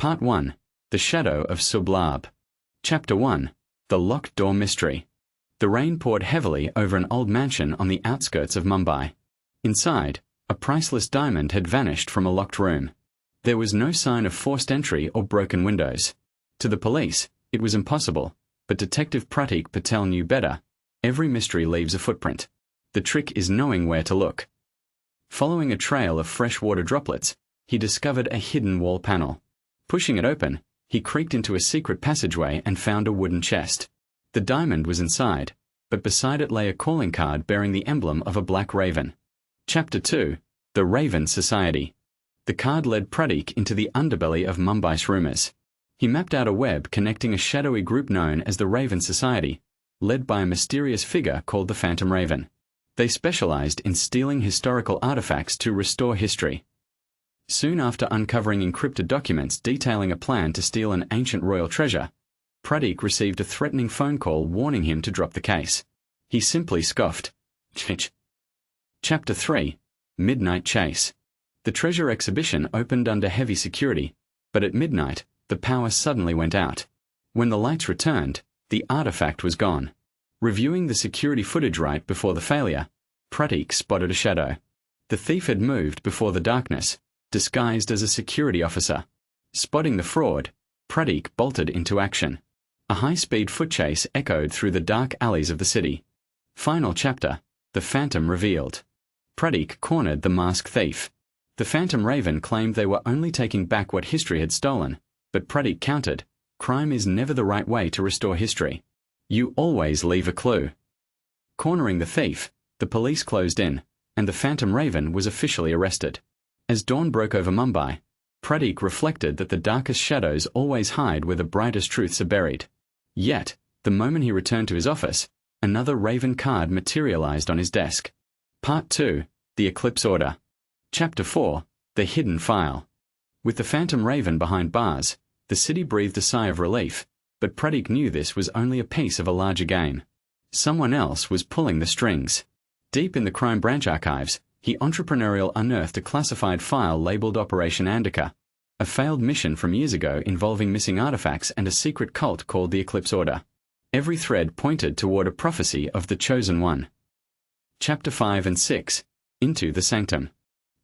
Part 1. The Shadow of Sublab. Chapter 1. The Locked Door Mystery. The rain poured heavily over an old mansion on the outskirts of Mumbai. Inside, a priceless diamond had vanished from a locked room. There was no sign of forced entry or broken windows. To the police, it was impossible, but Detective Pratik Patel knew better. Every mystery leaves a footprint. The trick is knowing where to look. Following a trail of fresh water droplets, he discovered a hidden wall panel. Pushing it open, he creaked into a secret passageway and found a wooden chest. The diamond was inside, but beside it lay a calling card bearing the emblem of a black raven. Chapter 2. The Raven Society. The card led Pratik into the underbelly of Mumbai's rumours. He mapped out a web connecting a shadowy group known as the Raven Society, led by a mysterious figure called the Phantom Raven. They specialised in stealing historical artefacts to restore history. Soon after uncovering encrypted documents detailing a plan to steal an ancient royal treasure, Pratik received a threatening phone call warning him to drop the case. He simply scoffed. Chapter 3. Midnight Chase. The treasure exhibition opened under heavy security, but at midnight, the power suddenly went out. When the lights returned, the artifact was gone. Reviewing the security footage right before the failure, Pratik spotted a shadow. The thief had moved before the darkness, disguised as a security officer. Spotting the fraud, Pratik bolted into action. A high-speed foot chase echoed through the dark alleys of the city. Final chapter. The Phantom revealed. Pratik cornered the masked thief. The Phantom Raven claimed they were only taking back what history had stolen, but Pratik countered, crime is never the right way to restore history. You always leave a clue. Cornering the thief, the police closed in, and the Phantom Raven was officially arrested. As dawn broke over Mumbai, Pratik reflected that the darkest shadows always hide where the brightest truths are buried. Yet, the moment he returned to his office, another Raven card materialized on his desk. Part 2. The Eclipse Order. Chapter 4. The Hidden File. With the Phantom Raven behind bars, the city breathed a sigh of relief, but Pratik knew this was only a piece of a larger game. Someone else was pulling the strings. Deep in the crime branch archives, he entrepreneurial unearthed a classified file labeled Operation Andika, a failed mission from years ago involving missing artifacts and a secret cult called the Eclipse Order. Every thread pointed toward a prophecy of the Chosen One. Chapter 5 and 6. Into the Sanctum.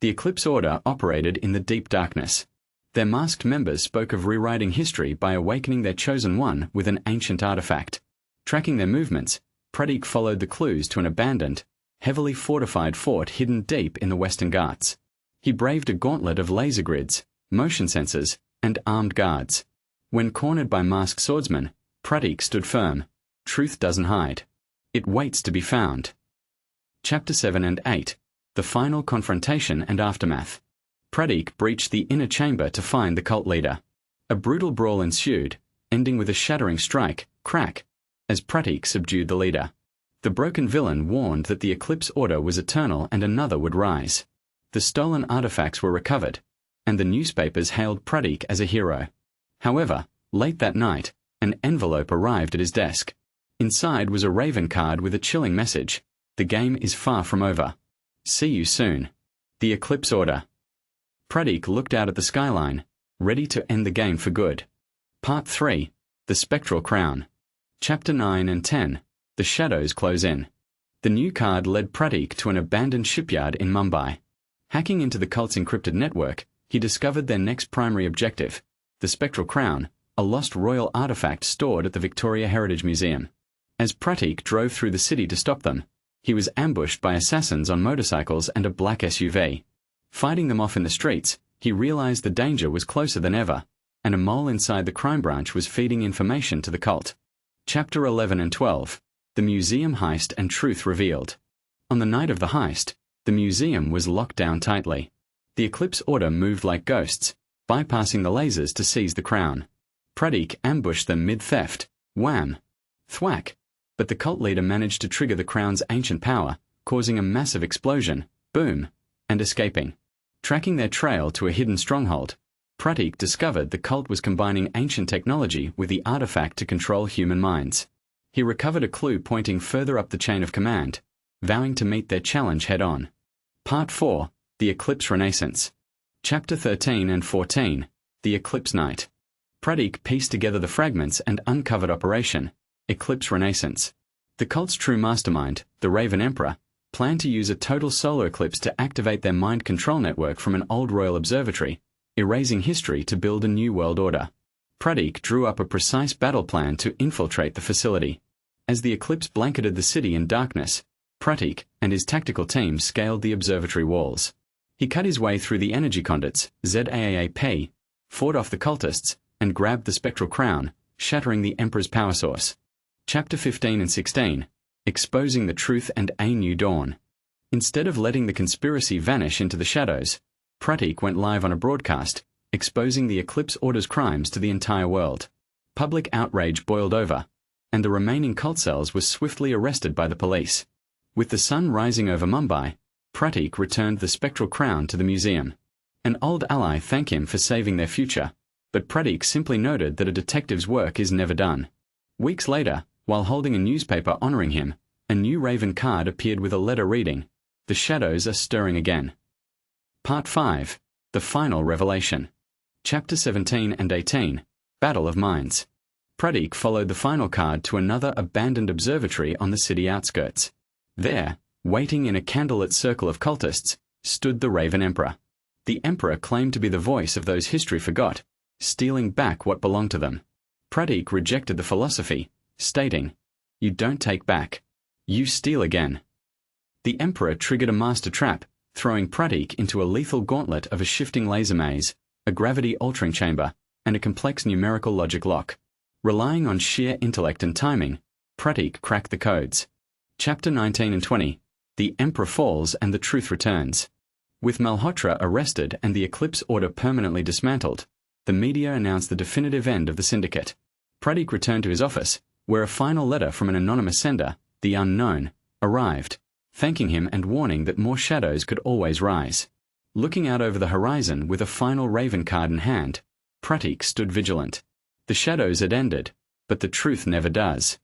The Eclipse Order operated in the deep darkness. Their masked members spoke of rewriting history by awakening their Chosen One with an ancient artifact. Tracking their movements, Pratik followed the clues to an abandoned, heavily fortified fort hidden deep in the Western Ghats. He braved a gauntlet of laser grids, motion sensors, and armed guards. When cornered by masked swordsmen, Pratik stood firm. Truth doesn't hide. It waits to be found. Chapter 7 and 8. The Final Confrontation and Aftermath. Pratik breached the inner chamber to find the cult leader. A brutal brawl ensued, ending with a shattering strike, crack, as Pratik subdued the leader. The broken villain warned that the Eclipse Order was eternal and another would rise. The stolen artifacts were recovered, and the newspapers hailed Pratik as a hero. However, late that night, an envelope arrived at his desk. Inside was a Raven card with a chilling message. The game is far from over. See you soon. The Eclipse Order. Pratik looked out at the skyline, ready to end the game for good. Part 3. The Spectral Crown. Chapter 9 and 10. The shadows close in. The new card led Pratik to an abandoned shipyard in Mumbai. Hacking into the cult's encrypted network, he discovered their next primary objective, the Spectral Crown, a lost royal artifact stored at the Victoria Heritage Museum. As Pratik drove through the city to stop them, he was ambushed by assassins on motorcycles and a black SUV. Fighting them off in the streets, he realized the danger was closer than ever, and a mole inside the crime branch was feeding information to the cult. Chapter 11 and 12. The Museum Heist and Truth Revealed. On the night of the heist, the museum was locked down tightly. The Eclipse Order moved like ghosts, bypassing the lasers to seize the crown. Pratik ambushed them mid-theft, wham, thwack, but the cult leader managed to trigger the crown's ancient power, causing a massive explosion, boom, and escaping. Tracking their trail to a hidden stronghold, Pratik discovered the cult was combining ancient technology with the artifact to control human minds. He recovered a clue pointing further up the chain of command, vowing to meet their challenge head-on. Part 4. The Eclipse Renaissance. Chapter 13 and 14. the Eclipse Night. Pratik pieced together the fragments and uncovered Operation Eclipse Renaissance. The cult's true mastermind, the Raven Emperor, planned to use a total solar eclipse to activate their mind control network from an old royal observatory, erasing history to build a new world order. Pratik drew up a precise battle plan to infiltrate the facility. As the eclipse blanketed the city in darkness, Pratik and his tactical team scaled the observatory walls. He cut his way through the energy conduits, ZAAP, fought off the cultists, and grabbed the spectral crown, shattering the Emperor's power source. Chapter 15 and 16, Exposing the Truth and a New Dawn. Instead of letting the conspiracy vanish into the shadows, Pratik went live on a broadcast, exposing the Eclipse Order's crimes to the entire world. Public outrage boiled over, and the remaining cult cells were swiftly arrested by the police. With the sun rising over Mumbai, Pratik returned the spectral crown to the museum. An old ally thanked him for saving their future, but Pratik simply noted that a detective's work is never done. Weeks later, while holding a newspaper honoring him, a new Raven card appeared with a letter reading, "The shadows are stirring again." Part 5, The Final Revelation. Chapter 17 and 18, Battle of Minds. Pratik followed the final card to another abandoned observatory on the city outskirts. There, waiting in a candlelit circle of cultists, stood the Raven Emperor. The Emperor claimed to be the voice of those history forgot, stealing back what belonged to them. Pratik rejected the philosophy, stating, "You don't take back. You steal again." The Emperor triggered a master trap, throwing Pratik into a lethal gauntlet of a shifting laser maze, a gravity-altering chamber, and a complex numerical logic lock. Relying on sheer intellect and timing, Pratik cracked the codes. Chapter 19 and 20, The Emperor Falls and the Truth Returns. With Malhotra arrested and the Eclipse Order permanently dismantled, the media announced the definitive end of the syndicate. Pratik returned to his office, where a final letter from an anonymous sender, the Unknown, arrived, thanking him and warning that more shadows could always rise. Looking out over the horizon with a final Raven card in hand, Pratik stood vigilant. The shadows had ended, but the truth never does.